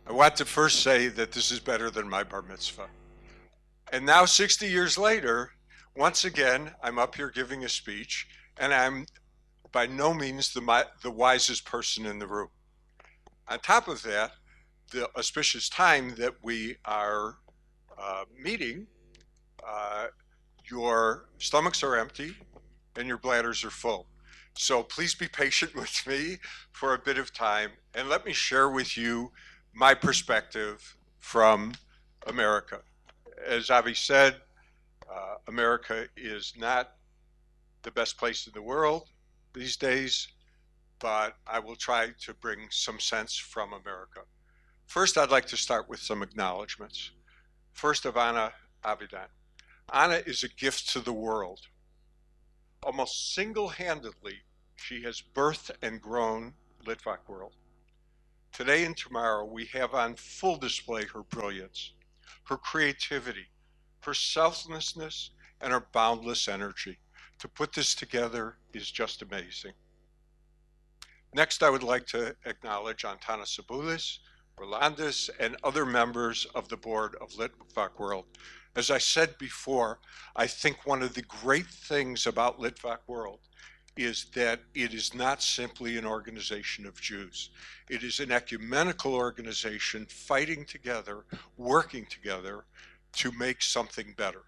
I want to first say that this is better than my bar mitzvah. And now, 60 years later, once again, I'm up here giving a speech, and I'm by no means the wisest person in the room. On top of that, the auspicious time that we are meeting, uh, your stomachs are empty and your bladders are full. So please be patient with me for a bit of time and let me share with you my perspective from America. As Avi said, America is not the best place in the world these days, but I will try to bring some sense from America. First, I'd like to start with some acknowledgments. First of Anna Avidan. Anna is a gift to the world. Almost single-handedly, she has birthed and grown Litvak world. Today and tomorrow, we have on full display her brilliance, her creativity, her selflessness, and her boundless energy. To put this together is just amazing. Next, I would like to acknowledge Antanas Sabulis, Rolandis, and other members of the board of Litvak World. As I said before, I think one of the great things about Litvak World is that it is not simply an organization of Jews. It is an ecumenical organization fighting together, working together to make something better.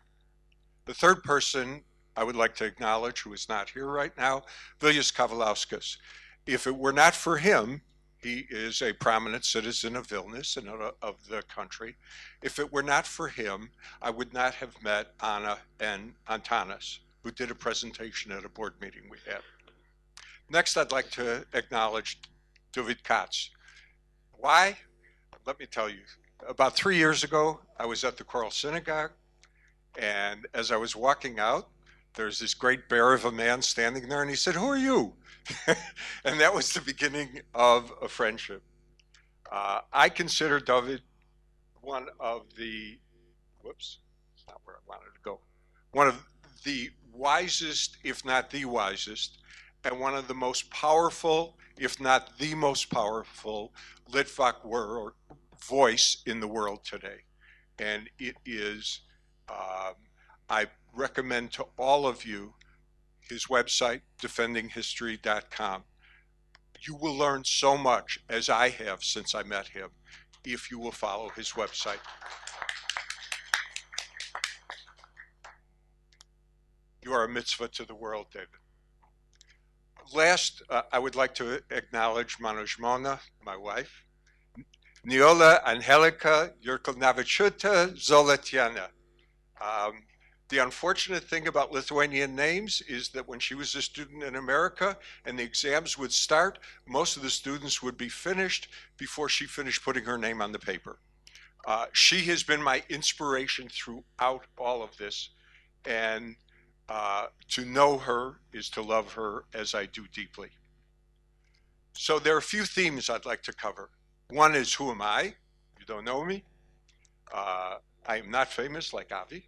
The third person I would like to acknowledge, who is not here right now, Viljus Kavalauskas. If it were not for him, he is a prominent citizen of Vilnius and of the country. If it were not for him, I would not have met Anna and Antanas, who did a presentation at a board meeting we had. Next, I'd like to acknowledge David Katz. Why? Let me tell you. About 3 years ago, I was at the Choral Synagogue, and as I was walking out, there's this great bear of a man standing there, and he said, "Who are you?" And that was the beginning of a friendship. I consider David one of the, whoops, it's not where I wanted to go, one of the wisest, if not the wisest, and one of the most powerful, if not the most powerful, Litvak voice in the world today. And it is, I recommend to all of you his website, defendinghistory.com. You will learn so much, as I have since I met him, if you will follow his website. You are a mitzvah to the world, David. Last, I would like to acknowledge Manojmona, my wife, Niola Angelica Yurkovnavichuta Zolotiana. The unfortunate thing about Lithuanian names is that when she was a student in America and the exams would start, most of the students would be finished before she finished putting her name on the paper. She has been my inspiration throughout all of this, and to know her is to love her as I do deeply. So there are a few themes I'd like to cover. One is, who am I? You don't know me. I am not famous like Avi.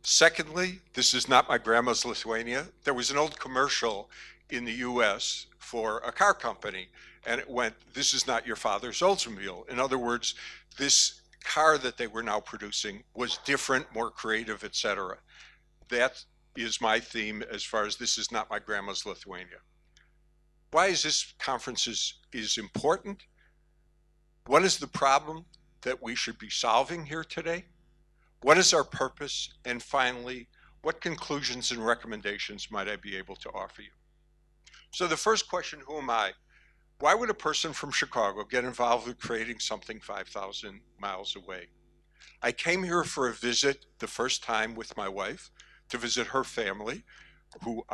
Secondly, this is not my grandma's Lithuania. There was an old commercial in the US for a car company, and it went, "This is not your father's Oldsmobile." In other words, this car that they were now producing was different, more creative, etc. That is my theme as far as this is not my grandma's Lithuania. Why is this conference is important? What is the problem that we should be solving here today? What is our purpose? And finally, what conclusions and recommendations might I be able to offer you? So the first question, who am I? Why would a person from Chicago get involved with creating something 5,000 miles away? I came here for a visit the first time with my wife to visit her family, who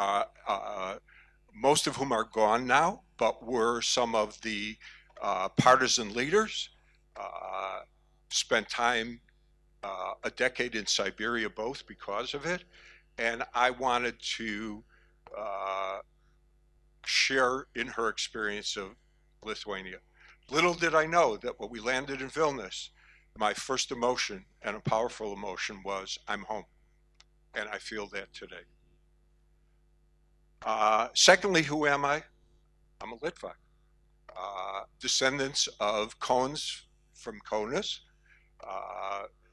most of whom are gone now, but were some of the partisan leaders, spent time a decade in Siberia both because of it, and I wanted to share in her experience of Lithuania. Little did I know that when we landed in Vilnius, my first emotion, and a powerful emotion, was I'm home, and I feel that today. Secondly, who am I? I'm a Litvak. descendants of Kaunas from Kaunas.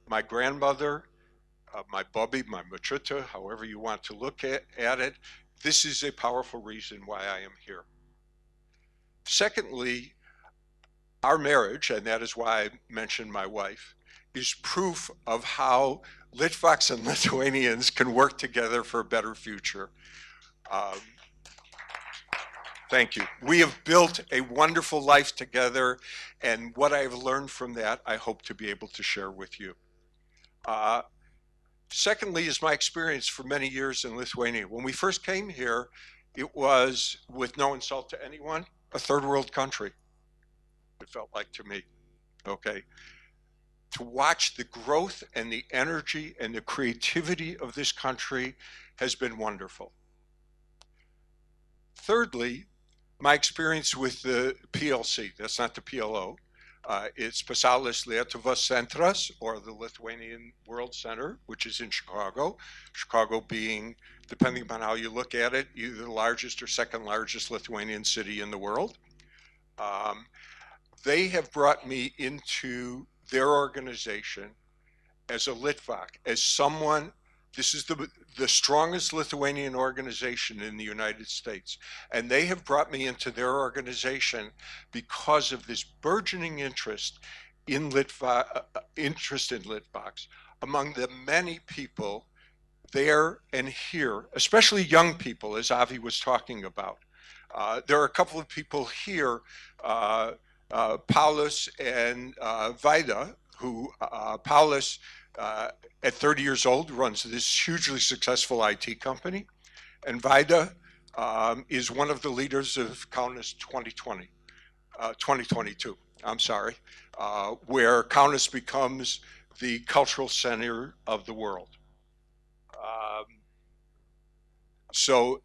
My grandmother, my Bobby, my Machuta, however you want to look at it, this is a powerful reason why I am here. Secondly, our marriage, and that is why I mentioned my wife, is proof of how Litvaks and Lithuanians can work together for a better future. Thank you. We have built a wonderful life together, and what I have learned from that, I hope to be able to share with you. Secondly is my experience for many years in Lithuania. When we first came here, it was, with no insult to anyone, a third world country. It felt like to me, okay? To watch the growth and the energy and the creativity of this country has been wonderful. Thirdly, my experience with the PLC, that's not the PLO, it's Pasaulis Lietuvos Centras, or the Lithuanian World Center, which is in Chicago. Chicago being, depending upon how you look at it, either the largest or second largest Lithuanian city in the world. They have brought me into their organization as a Litvak, as someone, this is the strongest Lithuanian organization in the United States. And they have brought me into their organization because of this burgeoning interest in Litvaks among the many people there and here, especially young people, as Avi was talking about. There are a couple of people here, Paulus and Vaida, who Paulus, at 30 years old, runs this hugely successful IT company. And Vaida is one of the leaders of Kaunas 2022, I'm sorry, where Kaunas becomes the cultural center of the world. So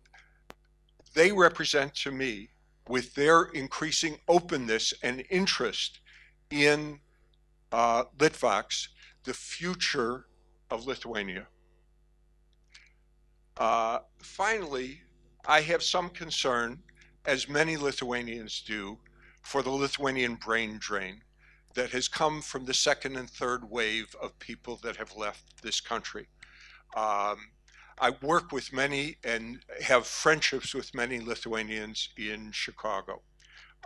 they represent to me, with their increasing openness and interest in Litvaks, the future of Lithuania. Finally, I have some concern, as many Lithuanians do, for the Lithuanian brain drain that has come from the second and third wave of people that have left this country. I work with many and have friendships with many Lithuanians in Chicago.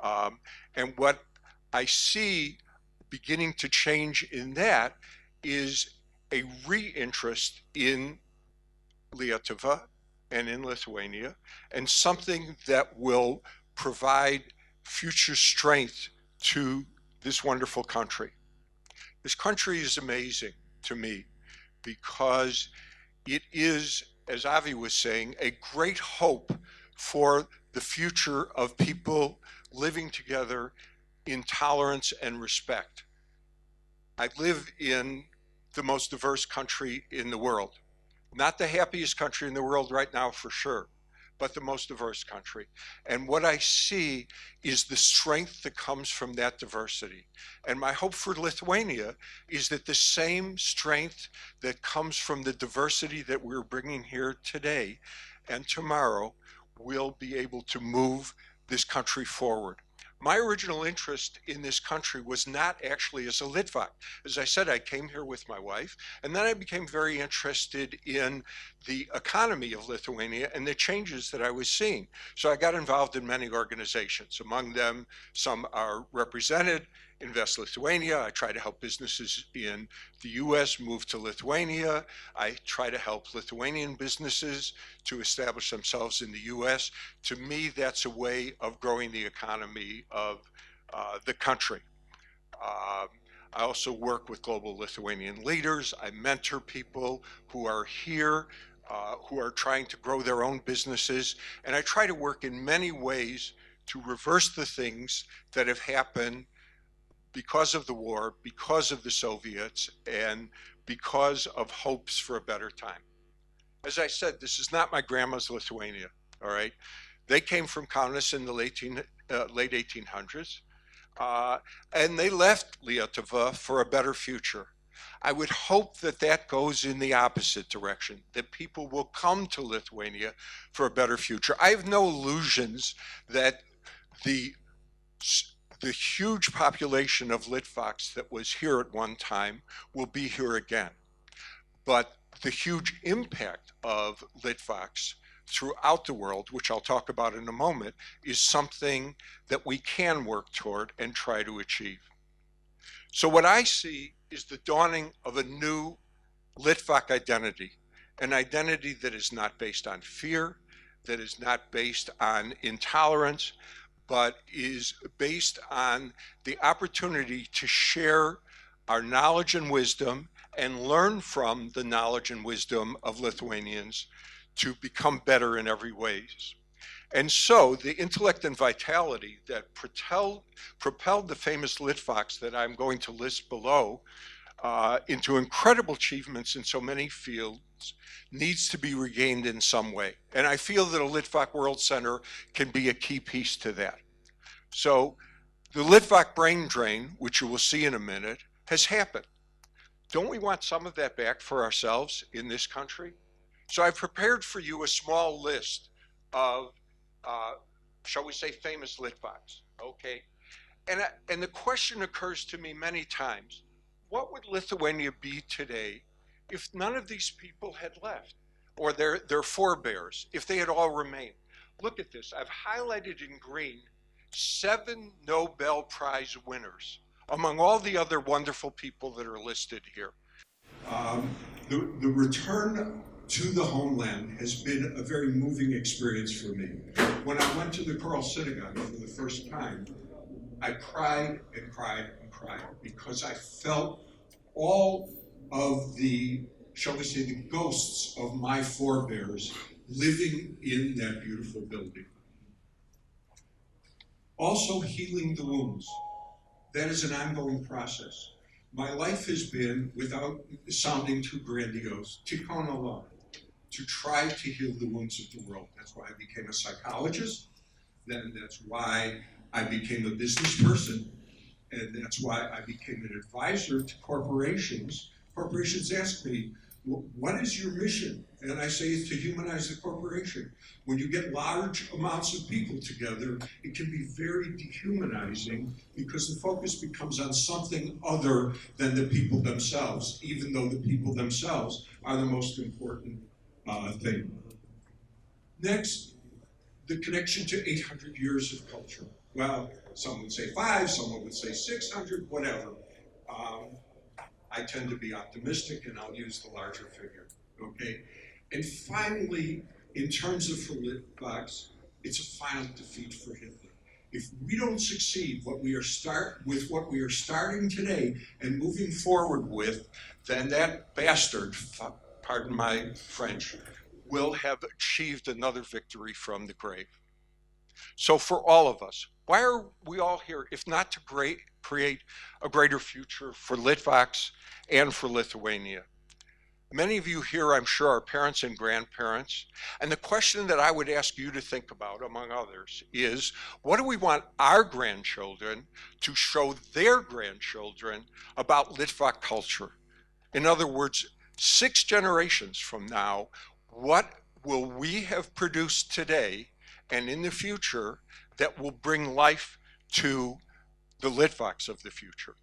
And what I see beginning to change in that is a reinterest in Lietuva and in Lithuania, and something that will provide future strength to this wonderful country. This country is amazing to me because it is, as Avi was saying, a great hope for the future of people living together in tolerance and respect. I live in the most diverse country in the world. Not the happiest country in the world right now, for sure, but the most diverse country. And what I see is the strength that comes from that diversity. And my hope for Lithuania is that the same strength that comes from the diversity that we're bringing here today and tomorrow will be able to move this country forward. My original interest in this country was not actually as a Litvak. As I said, I came here with my wife, and then I became very interested in the economy of Lithuania and the changes that I was seeing. So I got involved in many organizations. Among them, some are represented. Invest Lithuania. I try to help businesses in the US move to Lithuania. I try to help Lithuanian businesses to establish themselves in the US. To me, that's a way of growing the economy of the country. I also work with global Lithuanian leaders. I mentor people who are here, who are trying to grow their own businesses. And I try to work in many ways to reverse the things that have happened because of the war, because of the Soviets, and because of hopes for a better time. As I said, this is not my grandma's Lithuania, all right? They came from Kaunas in the late 1800s, and they left Lietuva for a better future. I would hope that that goes in the opposite direction, that people will come to Lithuania for a better future. I have no illusions that the The huge population of Litvaks that was here at one time will be here again. But the huge impact of Litvaks throughout the world, which I'll talk about in a moment, is something that we can work toward and try to achieve. So what I see is the dawning of a new Litvak identity, an identity that is not based on fear, that is not based on intolerance, but is based on the opportunity to share our knowledge and wisdom and learn from the knowledge and wisdom of Lithuanians to become better in every ways. And so the intellect and vitality that propelled the famous Litvaks that I'm going to list below into incredible achievements in so many fields needs to be regained in some way. And I feel that a Litvak World Center can be a key piece to that. So the Litvak brain drain, which you will see in a minute, has happened. Don't we want some of that back for ourselves in this country? So I've prepared for you a small list of, shall we say, famous Litvaks, okay? And the question occurs to me many times, what would Lithuania be today if none of these people had left, or their forebears, if they had all remained? Look at this. I've highlighted in green 7 Nobel Prize winners among all the other wonderful people that are listed here. The return to the homeland has been a very moving experience for me. When I went to the Choral Synagogue for the first time, I cried and cried and cried because I felt all of the, shall we say, the ghosts of my forebears living in that beautiful building. Also healing the wounds. That is an ongoing process. My life has been, without sounding too grandiose, tikkun olam, to try to heal the wounds of the world. That's why I became a psychologist. Then that's why I became a business person. And that's why I became an advisor to corporations. Corporations ask me, what is your mission? And I say it's to humanize the corporation. When you get large amounts of people together, it can be very dehumanizing because the focus becomes on something other than the people themselves, even though the people themselves are the most important thing. Next, the connection to 800 years of culture. Well, some would say 5, someone would say 600, whatever. I tend to be optimistic, and I'll use the larger figure, okay? And finally, in terms of for Litvaks, it's a final defeat for Hitler. If we don't succeed with what we are starting today and moving forward with, then that bastard, pardon my French, will have achieved another victory from the grave. So for all of us, why are we all here if not to create a greater future for Litvaks and for Lithuania? Many of you here, I'm sure, are parents and grandparents. And the question that I would ask you to think about, among others, is what do we want our grandchildren to show their grandchildren about Litvak culture? In other words, 6 generations from now, what will we have produced today and in the future that will bring life to the Litvaks of the future?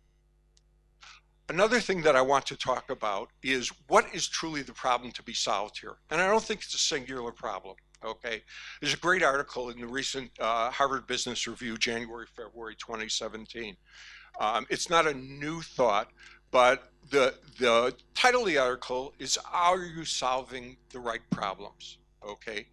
Another thing that I want to talk about is what is truly the problem to be solved here? And I don't think it's a singular problem, okay? There's a great article in the recent Harvard Business Review, January, February 2017. It's not a new thought, but the title of the article is, Are You Solving the Right Problems? Okay?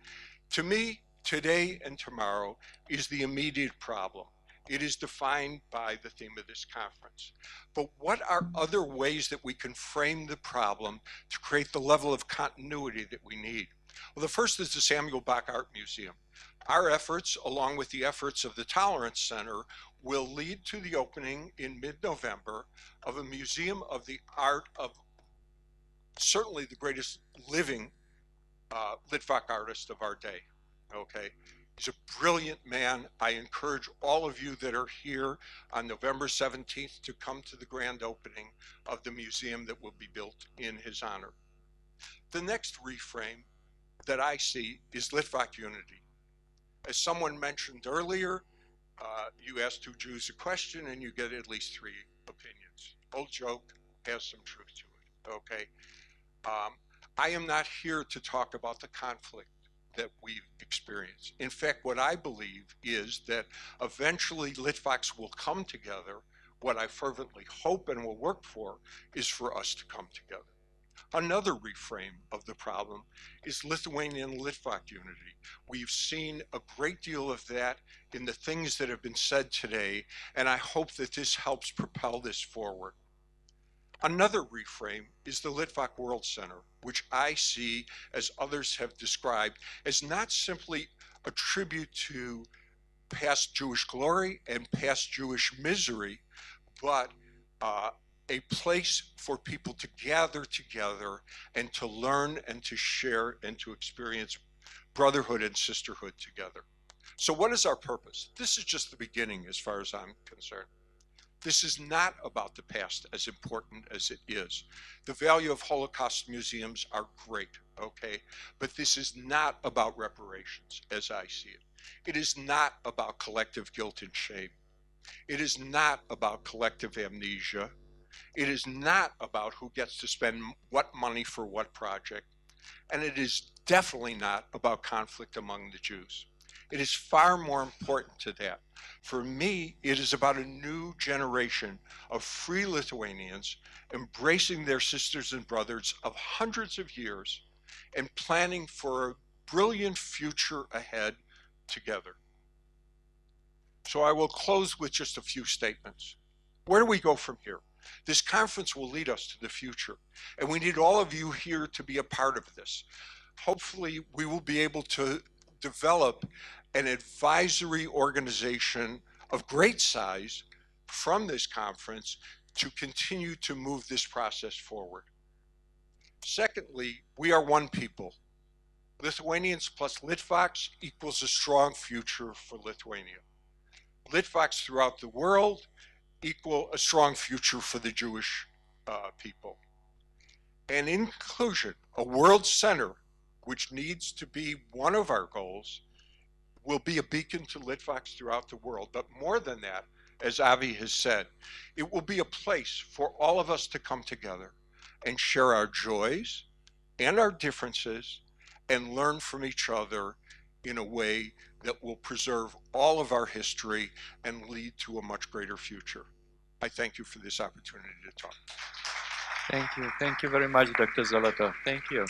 To me, today and tomorrow is the immediate problem. It is defined by the theme of this conference. But what are other ways that we can frame the problem to create the level of continuity that we need? Well, the first is the Samuel Bach Art Museum. Our efforts, along with the efforts of the Tolerance Center, will lead to the opening in mid-November of a museum of the art of certainly the greatest living Litvak artist of our day, okay? He's a brilliant man. I encourage all of you that are here on November 17th to come to the grand opening of the museum that will be built in his honor. The next reframe that I see is Litvak unity. As someone mentioned earlier, You ask two Jews a question and you get at least three opinions. Old joke has some truth to it, okay? I am not here to talk about the conflict that we experience. In fact, what I believe is that eventually Litvaks will come together. What I fervently hope and will work for is for us to come together. Another reframe of the problem is Lithuanian Litvak unity. We've seen a great deal of that in the things that have been said today, and I hope that this helps propel this forward. Another reframe is the Litvak World Center, which I see, as others have described, as not simply a tribute to past Jewish glory and past Jewish misery, but a place for people to gather together and to learn and to share and to experience brotherhood and sisterhood together. So what is our purpose? This is just the beginning as far as I'm concerned. This is not about the past, as important as it is. The value of Holocaust museums are great, okay? But this is not about reparations, as I see it. It is not about collective guilt and shame. It is not about collective amnesia. It is not about who gets to spend what money for what project. And it is definitely not about conflict among the Jews. It is far more important to that. For me, it is about a new generation of free Lithuanians embracing their sisters and brothers of hundreds of years and planning for a brilliant future ahead together. So I will close with just a few statements. Where do we go from here? This conference will lead us to the future, and we need all of you here to be a part of this. Hopefully, we will be able to develop an advisory organization of great size from this conference to continue to move this process forward. Secondly, we are one people. Lithuanians plus Litvaks equals a strong future for Lithuania. Litvaks throughout the world equal a strong future for the Jewish people. And in conclusion, a world center, which needs to be one of our goals, will be a beacon to Litvaks throughout the world. But more than that, as Avi has said, it will be a place for all of us to come together and share our joys and our differences and learn from each other in a way that will preserve all of our history and lead to a much greater future. I thank you for this opportunity to talk. Thank you. Thank you very much, Dr. Zoloto. Thank you.